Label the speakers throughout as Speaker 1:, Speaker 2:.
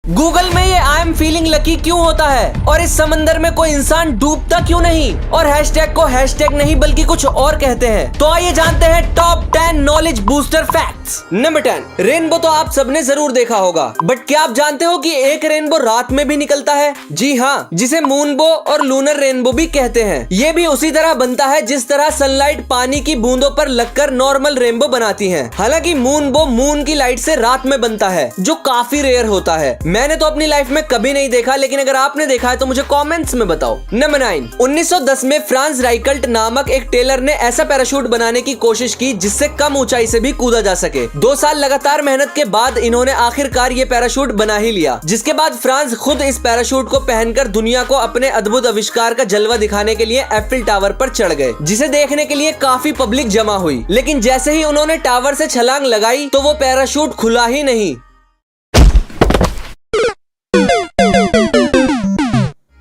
Speaker 1: Google में ये I am feeling lucky क्यों होता है और इस समंदर में कोई इंसान डूबता क्यों नहीं और हैशटैग को हैशटैग नहीं बल्कि कुछ और कहते हैं। तो आइए जानते हैं top 10 knowledge booster facts. Number 10, rainbow तो आप सबने जरूर देखा होगा, बट क्या आप जानते हो कि एक रेनबो रात में भी निकलता है? जी हाँ, जिसे मूनबो और लूनर रेनबो भी कहते हैं। ये भी उसी तरह बनता है जिस तरह सनलाइट पानी की बूंदों पर लगकर नॉर्मल रेनबो बनाती है। हालांकि मूनबो मून की लाइट से रात में बनता है, जो काफी रेयर होता है। मैंने तो अपनी लाइफ में कभी नहीं देखा, लेकिन अगर आपने देखा है तो मुझे कमेंट्स में बताओ। नंबर 9, 1910 में फ्रांस राइकल्ट नामक एक टेलर ने ऐसा पैराशूट बनाने की कोशिश की जिससे कम ऊंचाई से भी कूदा जा सके। 2 साल लगातार मेहनत के बाद इन्होंने आखिरकार ये पैराशूट बना ही लिया, जिसके बाद फ्रांस खुद इस पैराशूट को पहनकर दुनिया को अपने अद्भुत आविष्कार का जलवा दिखाने के लिए एफिल टावर पर चढ़ गए, जिसे देखने के लिए काफी पब्लिक जमा हुई। लेकिन जैसे ही उन्होंने टावर से छलांग लगाई तो वो पैराशूट खुला ही नहीं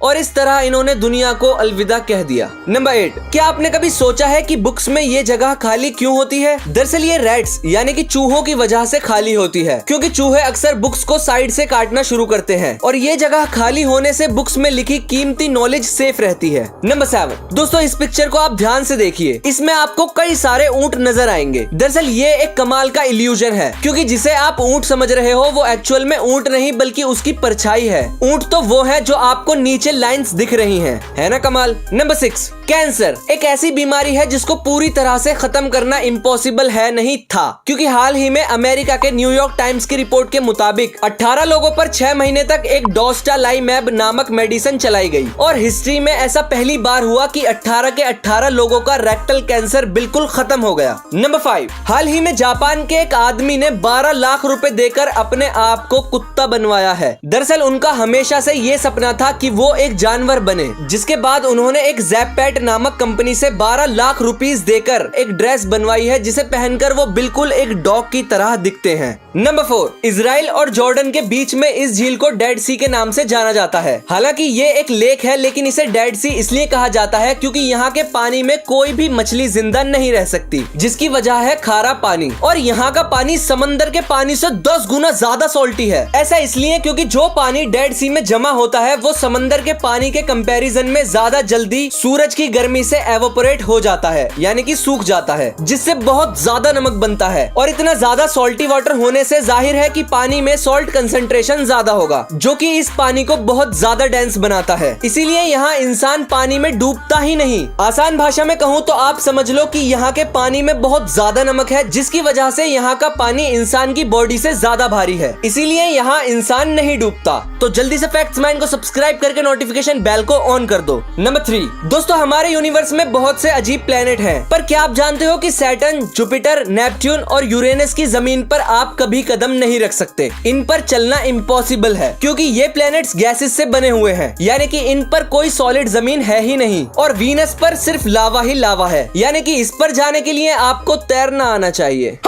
Speaker 1: और इस तरह इन्होंने दुनिया को अलविदा कह दिया। नंबर 8, क्या आपने कभी सोचा है कि बुक्स में ये जगह खाली क्यों होती है? दरअसल ये रैट्स यानी कि चूहों की वजह से खाली होती है, क्योंकि चूहे अक्सर बुक्स को साइड से काटना शुरू करते हैं और ये जगह खाली होने से बुक्स में लिखी कीमती नॉलेज सेफ रहती है। नंबर 7, दोस्तों इस पिक्चर को आप ध्यान से देखिए, इसमें आपको कई सारे ऊंट नजर आएंगे। दरअसल ये एक कमाल का इल्यूजन है, क्योंकि जिसे आप ऊंट समझ रहे हो वो एक्चुअल में ऊंट नहीं बल्कि उसकी परछाई है। ऊंट तो वो है जो आपको नीचे लाइंस दिख रही हैं, है ना कमाल। नंबर 6, कैंसर एक ऐसी बीमारी है जिसको पूरी तरह से खत्म करना इम्पॉसिबल है नहीं था, क्योंकि हाल ही में अमेरिका के न्यूयॉर्क टाइम्स की रिपोर्ट के मुताबिक 18 लोगों पर 6 महीने तक एक डोस्टालाइमैब नामक मेडिसिन चलाई गई और हिस्ट्री में ऐसा पहली बार हुआ कि 18 के 18 लोगों का रेक्टल कैंसर बिल्कुल खत्म हो गया। नंबर 5, हाल ही में जापान के एक आदमी ने 12 लाख रुपए देकर अपने आप को कुत्ता बनवाया है। दरअसल उनका हमेशा से ये सपना था कि वो एक जानवर बने, जिसके बाद उन्होंने एक ज़ैपेट नामक कंपनी से 12 लाख रुपीस देकर एक ड्रेस बनवाई है जिसे पहनकर वो बिल्कुल एक डॉग की तरह दिखते हैं। नंबर 4, इजराइल और जॉर्डन के बीच में इस झील को डेड सी के नाम से जाना जाता है। हालांकि ये एक लेक है, लेकिन इसे डेड सी इसलिए कहा जाता है क्योंकि यहाँ के पानी में कोई भी मछली जिंदा नहीं रह सकती, जिसकी वजह है खारा पानी। और यहाँ का पानी समंदर के पानी से 10 गुना ज्यादा सॉल्टी है। ऐसा इसलिए क्योंकि जो पानी डेड सी में जमा होता है वो समंदर के पानी के कंपैरिजन में ज्यादा जल्दी सूरज की गर्मी से एवोपोरेट हो जाता है, यानी कि सूख जाता है, जिससे बहुत ज्यादा नमक बनता है। और इतना ज्यादा सॉल्टी वाटर होने से जाहिर है कि पानी में सॉल्ट कंसंट्रेशन ज्यादा होगा, जो कि इस पानी को बहुत ज्यादा डेंस बनाता है। इसीलिए यहाँ इंसान पानी में डूबता ही नहीं। आसान भाषा में कहूँ तो आप समझ लो कि यहाँ के पानी में बहुत ज्यादा नमक है, जिसकी वजह से यहाँ का पानी इंसान की बॉडी से ज्यादा भारी है, इसीलिए यहाँ इंसान नहीं डूबता। तो जल्दी से फैक्ट्स माइंड को सब्सक्राइब करके नोटिफिकेशन बेल को ऑन कर दो। नंबर 3, दोस्तों हमारे यूनिवर्स में बहुत से अजीब प्लेनेट हैं, पर क्या आप जानते हो कि सैटर्न, जुपिटर, नेपट्यून और यूरेनस की जमीन पर आप कभी कदम नहीं रख सकते। इन पर चलना इम्पॉसिबल है, क्योंकि ये प्लेनेट्स गैसेस से बने हुए हैं, यानी कि इन पर कोई सॉलिड जमीन है ही नहीं। और वीनस पर सिर्फ लावा ही लावा है, यानी कि इस पर जाने के लिए आपको तैरना आना चाहिए।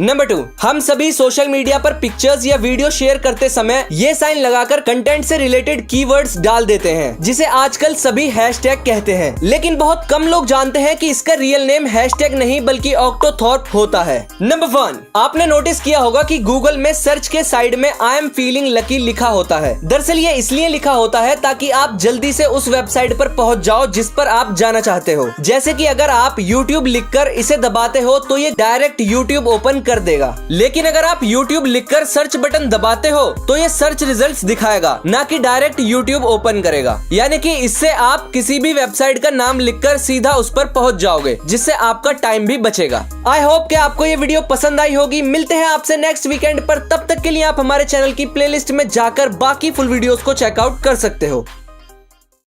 Speaker 1: नंबर 2, हम सभी सोशल मीडिया पर पिक्चर्स या वीडियो शेयर करते समय ये साइन लगाकर कंटेंट से रिलेटेड कीवर्ड्स डाल देते हैं, जिसे आजकल सभी हैशटैग कहते हैं। लेकिन बहुत कम लोग जानते हैं कि इसका रियल नेम हैशटैग नहीं बल्कि ऑक्टोथॉर्प होता है। नंबर 1, आपने नोटिस किया होगा कि गूगल में सर्च के साइड में आई एम फीलिंग लकी लिखा होता है। दरअसल ये इसलिए लिखा होता है ताकि आप जल्दी से उस वेबसाइट पर पहुंच जाओ जिस पर आप जाना चाहते हो। जैसे कि अगर आप YouTube लिखकर इसे दबाते हो तो ये डायरेक्ट YouTube ओपन कर देगा, लेकिन अगर आप YouTube लिखकर सर्च बटन दबाते हो तो ये सर्च रिजल्ट्स दिखाएगा, ना कि डायरेक्ट YouTube ओपन करेगा। यानी कि इससे आप किसी भी वेबसाइट का नाम लिखकर सीधा उस पर पहुंच जाओगे, जिससे आपका टाइम भी बचेगा। आई होप कि आपको ये वीडियो पसंद आई होगी। मिलते हैं आपसे नेक्स्ट वीकेंड पर, तब तक के लिए आप हमारे चैनल की प्लेलिस्ट में जाकर बाकी फुल वीडियोस को चेकआउट कर सकते हो।